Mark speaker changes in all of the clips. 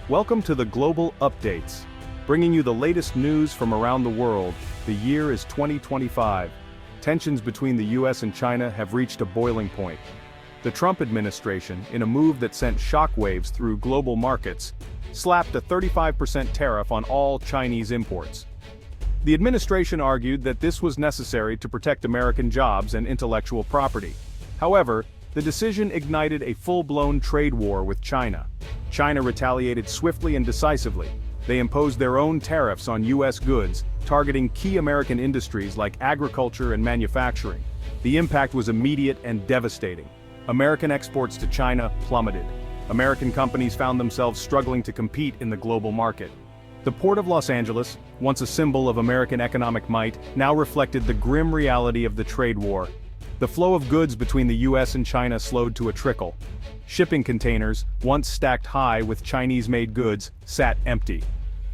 Speaker 1: Welcome to the Global Updates, bringing you the latest news from around the world. The year is 2025. Tensions between the US and China have reached a boiling point. The Trump administration, in a move that sent shockwaves through global markets, slapped a 35% tariff on all Chinese imports. The administration argued that this was necessary to protect American jobs and intellectual property. However, the decision ignited a full-blown trade war with China. China retaliated swiftly and decisively. They imposed their own tariffs on US goods, targeting key American industries like agriculture and manufacturing. The impact was immediate and devastating. American exports to China plummeted. American companies found themselves struggling to compete in the global market. The Port of Los Angeles, once a symbol of American economic might, now reflected the grim reality of the trade war. The flow of goods between the US and China slowed to a trickle. Shipping containers, once stacked high with Chinese-made goods, sat empty.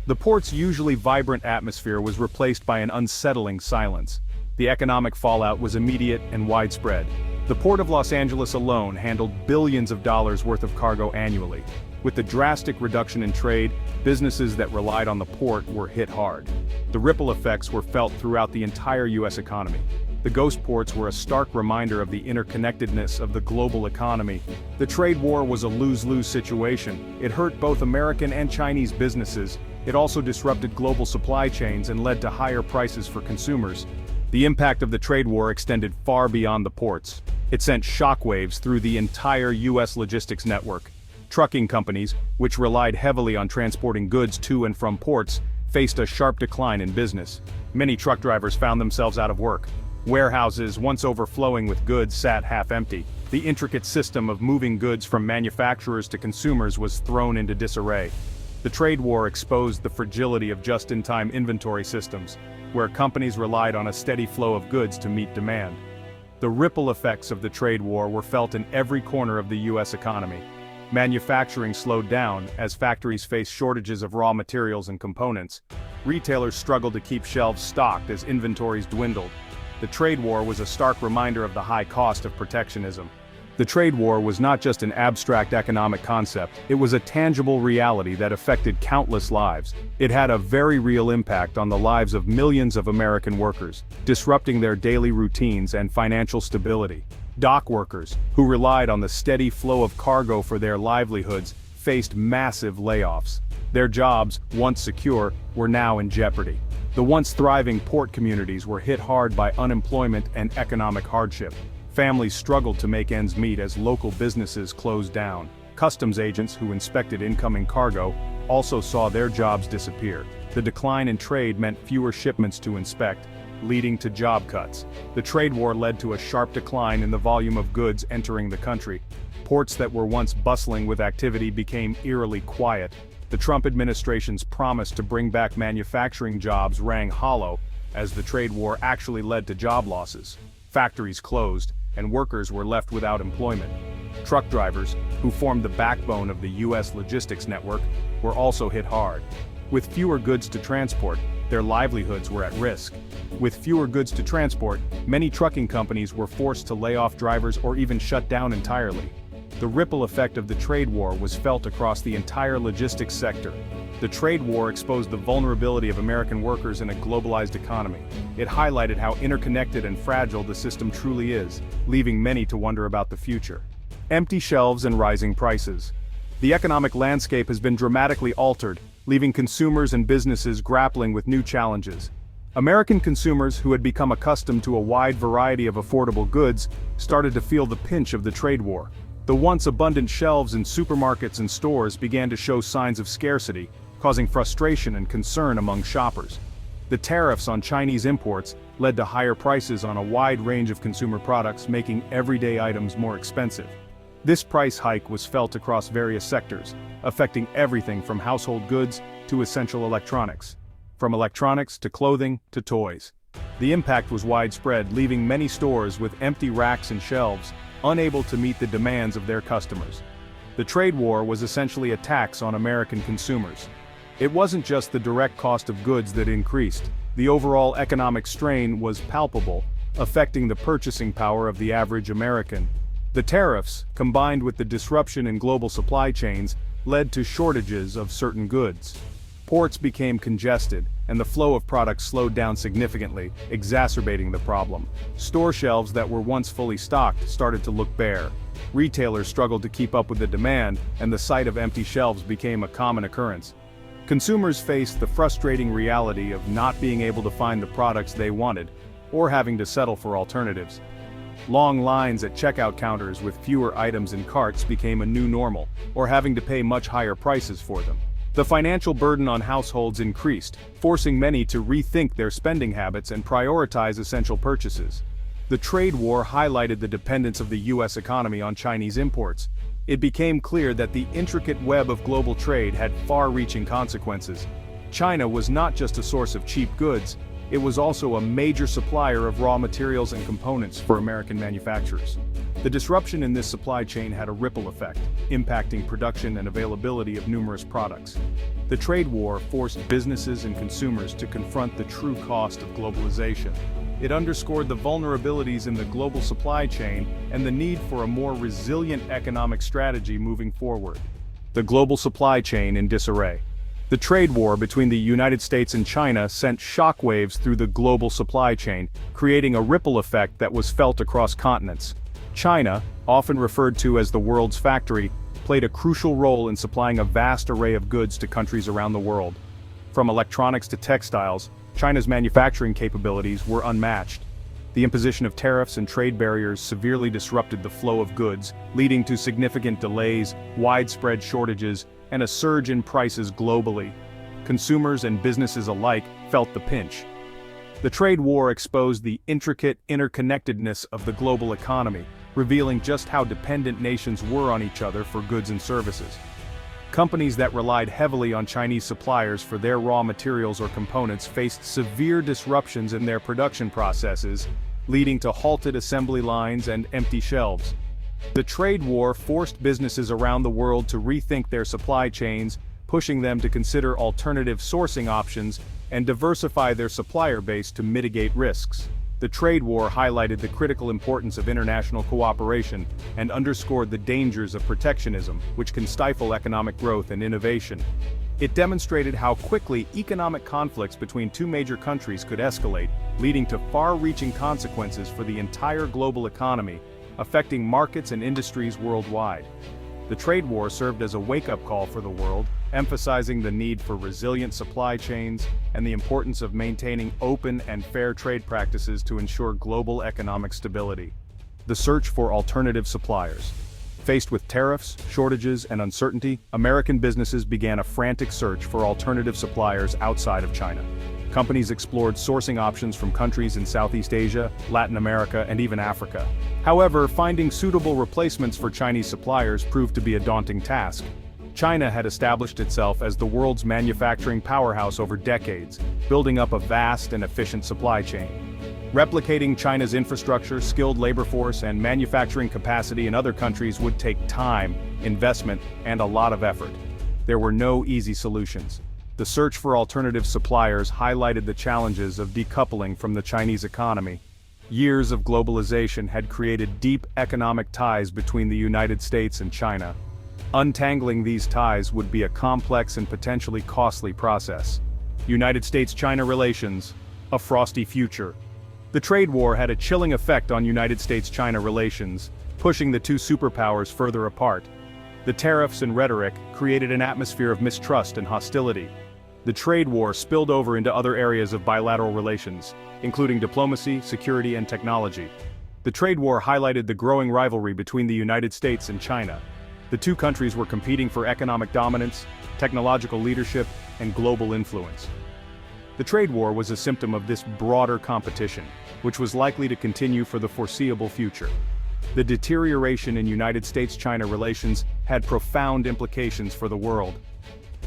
Speaker 1: The port's usually vibrant atmosphere was replaced by an unsettling silence. The economic fallout was immediate and widespread. The Port of Los Angeles alone handled billions of dollars worth of cargo annually. With the drastic reduction in trade, businesses that relied on the port were hit hard. The ripple effects were felt throughout the entire US economy. The ghost ports were a stark reminder of the interconnectedness of the global economy. The trade war was a lose-lose situation. It hurt both American and Chinese businesses. It also disrupted global supply chains and led to higher prices for consumers. The impact of the trade war extended far beyond the ports. It sent shockwaves through the entire US logistics network. Trucking companies, which relied heavily on transporting goods to and from ports, faced a sharp decline in business. Many truck drivers found themselves out of work. Warehouses, once overflowing with goods, sat half-empty. The intricate system of moving goods from manufacturers to consumers was thrown into disarray. The trade war exposed the fragility of just-in-time inventory systems, where companies relied on a steady flow of goods to meet demand. The ripple effects of the trade war were felt in every corner of the US economy. Manufacturing slowed down as factories faced shortages of raw materials and components. Retailers struggled to keep shelves stocked as inventories dwindled. The trade war was a stark reminder of the high cost of protectionism. The trade war was not just an abstract economic concept, it was a tangible reality that affected countless lives. It had a very real impact on the lives of millions of American workers, disrupting their daily routines and financial stability. Dock workers, who relied on the steady flow of cargo for their livelihoods, faced massive layoffs. Their jobs, once secure, were now in jeopardy. The once thriving port communities were hit hard by unemployment and economic hardship. Families struggled to make ends meet as local businesses closed down. Customs agents who inspected incoming cargo also saw their jobs disappear. The decline in trade meant fewer shipments to inspect, leading to job cuts. The trade war led to a sharp decline in the volume of goods entering the country. Ports that were once bustling with activity became eerily quiet. The Trump administration's promise to bring back manufacturing jobs rang hollow, as the trade war actually led to job losses. Factories closed, and workers were left without employment. Truck drivers, who formed the backbone of the US logistics network, were also hit hard. With fewer goods to transport, their livelihoods were at risk. With fewer goods to transport, many trucking companies were forced to lay off drivers or even shut down entirely. The ripple effect of the trade war was felt across the entire logistics sector. The trade war exposed the vulnerability of American workers in a globalized economy. It highlighted how interconnected and fragile the system truly is, leaving many to wonder about the future. Empty shelves and rising prices. The economic landscape has been dramatically altered, leaving consumers and businesses grappling with new challenges. American consumers who had become accustomed to a wide variety of affordable goods started to feel the pinch of the trade war. The once abundant shelves in supermarkets and stores began to show signs of scarcity, causing frustration and concern among shoppers. The tariffs on Chinese imports led to higher prices on a wide range of consumer products, making everyday items more expensive. This price hike was felt across various sectors, affecting everything from household goods to essential electronics. From electronics to clothing to toys. The impact was widespread, leaving many stores with empty racks and shelves, unable to meet the demands of their customers. The trade war was essentially a tax on American consumers. It wasn't just the direct cost of goods that increased. The overall economic strain was palpable, affecting the purchasing power of the average American. The tariffs, combined with the disruption in global supply chains, led to shortages of certain goods. Ports became congested, and the flow of products slowed down significantly, exacerbating the problem. Store shelves that were once fully stocked started to look bare. Retailers struggled to keep up with the demand, and the sight of empty shelves became a common occurrence. Consumers faced the frustrating reality of not being able to find the products they wanted, or having to settle for alternatives. Long lines at checkout counters with fewer items in carts became a new normal, or having to pay much higher prices for them. The financial burden on households increased, forcing many to rethink their spending habits and prioritize essential purchases. The trade war highlighted the dependence of the U.S. economy on Chinese imports. It became clear that the intricate web of global trade had far-reaching consequences. China was not just a source of cheap goods, it was also a major supplier of raw materials and components for American manufacturers. The disruption in this supply chain had a ripple effect, impacting production and availability of numerous products. The trade war forced businesses and consumers to confront the true cost of globalization. It underscored the vulnerabilities in the global supply chain and the need for a more resilient economic strategy moving forward. The global supply chain in disarray. The trade war between the United States and China sent shockwaves through the global supply chain, creating a ripple effect that was felt across continents. China, often referred to as the world's factory, played a crucial role in supplying a vast array of goods to countries around the world. From electronics to textiles, China's manufacturing capabilities were unmatched. The imposition of tariffs and trade barriers severely disrupted the flow of goods, leading to significant delays, widespread shortages, and a surge in prices globally. Consumers and businesses alike felt the pinch. The trade war exposed the intricate interconnectedness of the global economy, revealing just how dependent nations were on each other for goods and services. Companies that relied heavily on Chinese suppliers for their raw materials or components faced severe disruptions in their production processes, leading to halted assembly lines and empty shelves. The trade war forced businesses around the world to rethink their supply chains, pushing them to consider alternative sourcing options and diversify their supplier base to mitigate risks. The trade war highlighted the critical importance of international cooperation and underscored the dangers of protectionism, which can stifle economic growth and innovation. It demonstrated how quickly economic conflicts between two major countries could escalate, leading to far-reaching consequences for the entire global economy, affecting markets and industries worldwide. The trade war served as a wake-up call for the world, emphasizing the need for resilient supply chains and the importance of maintaining open and fair trade practices to ensure global economic stability. The search for alternative suppliers. Faced with tariffs, shortages, and uncertainty, American businesses began a frantic search for alternative suppliers outside of China. Companies explored sourcing options from countries in Southeast Asia, Latin America, and even Africa. However, finding suitable replacements for Chinese suppliers proved to be a daunting task. China had established itself as the world's manufacturing powerhouse over decades, building up a vast and efficient supply chain. Replicating China's infrastructure, skilled labor force, and manufacturing capacity in other countries would take time, investment, and a lot of effort. There were no easy solutions. The search for alternative suppliers highlighted the challenges of decoupling from the Chinese economy. Years of globalization had created deep economic ties between the United States and China. Untangling these ties would be a complex and potentially costly process. United States-China relations, a frosty future. The trade war had a chilling effect on United States-China relations, pushing the two superpowers further apart. The tariffs and rhetoric created an atmosphere of mistrust and hostility. The trade war spilled over into other areas of bilateral relations, including diplomacy, security, and technology. The trade war highlighted the growing rivalry between the United States and China. The two countries were competing for economic dominance, technological leadership, and global influence. The trade war was a symptom of this broader competition, which was likely to continue for the foreseeable future. The deterioration in United States-China relations had profound implications for the world.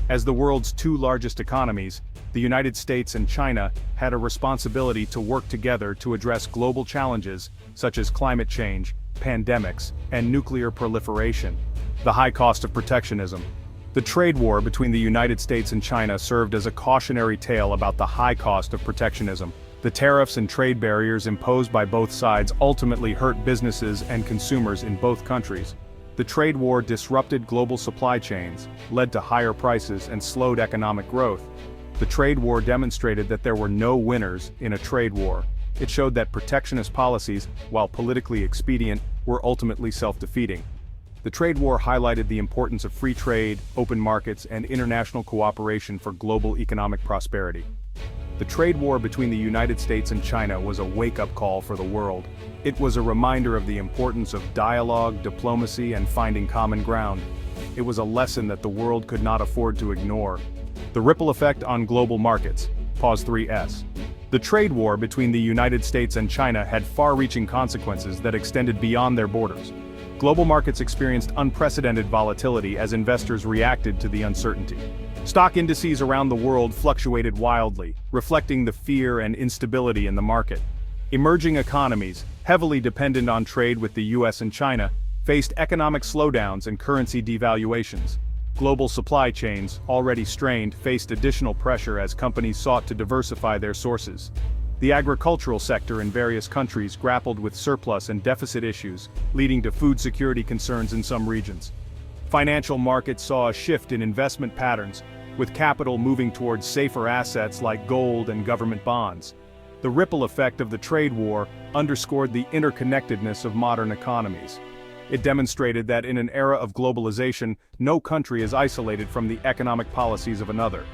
Speaker 1: As the world's two largest economies, the United States and China had a responsibility to work together to address global challenges such as climate change, pandemics, and nuclear proliferation. The high cost of protectionism. The trade war between the United States and China served as a cautionary tale about the high cost of protectionism. The tariffs and trade barriers imposed by both sides ultimately hurt businesses and consumers in both countries. The trade war disrupted global supply chains, led to higher prices and slowed economic growth. The trade war demonstrated that there were no winners in a trade war. It showed that protectionist policies, while politically expedient, were ultimately self-defeating. The trade war highlighted the importance of free trade, open markets, and international cooperation for global economic prosperity. The trade war between the United States and China was a wake-up call for the world. It was a reminder of the importance of dialogue, diplomacy, and finding common ground. It was a lesson that the world could not afford to ignore. The ripple effect on global markets. Pause 3S. The trade war between the United States and China had far-reaching consequences that extended beyond their borders. Global markets experienced unprecedented volatility as investors reacted to the uncertainty. Stock indices around the world fluctuated wildly, reflecting the fear and instability in the market. Emerging economies, heavily dependent on trade with the US and China, faced economic slowdowns and currency devaluations. Global supply chains, already strained, faced additional pressure as companies sought to diversify their sources. The agricultural sector in various countries grappled with surplus and deficit issues, leading to food security concerns in some regions. Financial markets saw a shift in investment patterns, with capital moving towards safer assets like gold and government bonds. The ripple effect of the trade war underscored the interconnectedness of modern economies. It demonstrated that in an era of globalization, no country is isolated from the economic policies of another.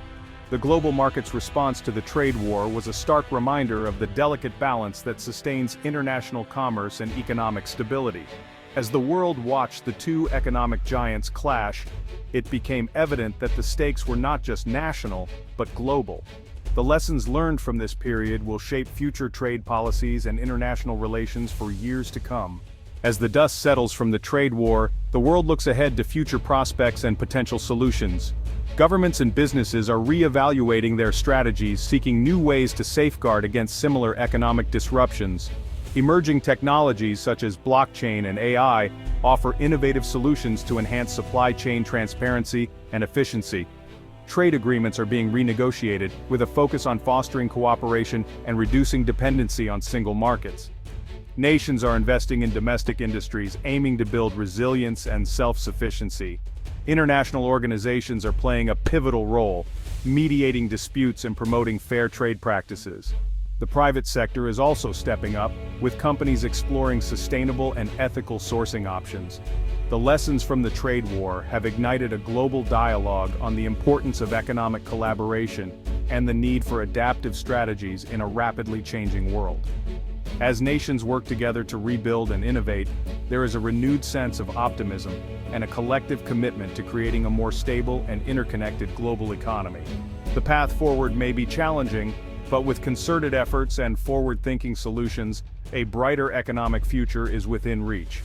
Speaker 1: The global market's response to the trade war was a stark reminder of the delicate balance that sustains international commerce and economic stability. As the world watched the two economic giants clash, it became evident that the stakes were not just national, but global. The lessons learned from this period will shape future trade policies and international relations for years to come. As the dust settles from the trade war, the world looks ahead to future prospects and potential solutions. Governments and businesses are re-evaluating their strategies, seeking new ways to safeguard against similar economic disruptions. Emerging technologies such as blockchain and AI offer innovative solutions to enhance supply chain transparency and efficiency. Trade agreements are being renegotiated, with a focus on fostering cooperation and reducing dependency on single markets. Nations are investing in domestic industries, aiming to build resilience and self-sufficiency. International organizations are playing a pivotal role, mediating disputes and promoting fair trade practices. The private sector is also stepping up, with companies exploring sustainable and ethical sourcing options. The lessons from the trade war have ignited a global dialogue on the importance of economic collaboration and the need for adaptive strategies in a rapidly changing world. As nations work together to rebuild and innovate, there is a renewed sense of optimism and a collective commitment to creating a more stable and interconnected global economy. The path forward may be challenging, but with concerted efforts and forward-thinking solutions, a brighter economic future is within reach.